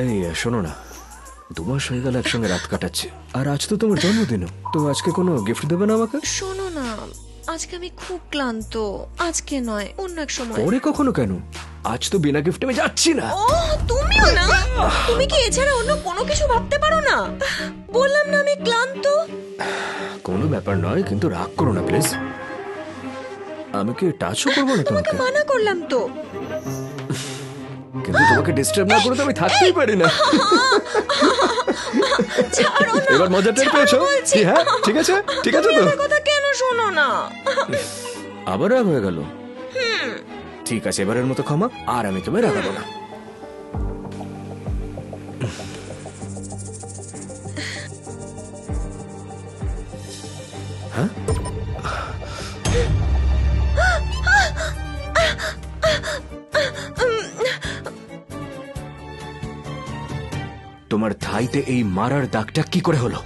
এই শোনো না, 2 মাস হয়ে গেল একসঙ্গে রাত কাটাচ্ছে, আর আজ তো তোমার জন্মদিনও। তো আজকে কোনো গিফট দেবে না আমাকে? শোনো না, আজকে আমি খুব ক্লান্ত, আজকে নয় অন্য এক সময়। পরে কখনো কেন? আজ তো বিনা গিফটে আমি যাচ্ছি না। ও তুমিও না? তুমি কি এছাড়া অন্য কোনো কিছু ভাবতে পারো না? বললাম না আমি ক্লান্ত। কোনো ব্যাপার নয়, কিন্তু রাগ করো না প্লিজ। আমি কি টাচও করবো না তোমাকে তোমাকে? মানা করলাম তো। কিন্তু তোমাকে ডিস্টার্ব না করে তো আমি থাকতেই পারি না। ছাড়ো না। এবার মজা টের পেয়েছো? বলছি। হ্যাঁ, ঠিক আছে, ঠিক আছে তুমি তো। আমার কথা কেন শোনো না? আবার রাগ হয়ে গেল? ঠিক আছে, এবারের মতো ক্ষমা, আর আমি তোমায় রাগাবো না। হ্যাঁ, তোমার থাইতে এই মারার দাগটা কি করে হলো?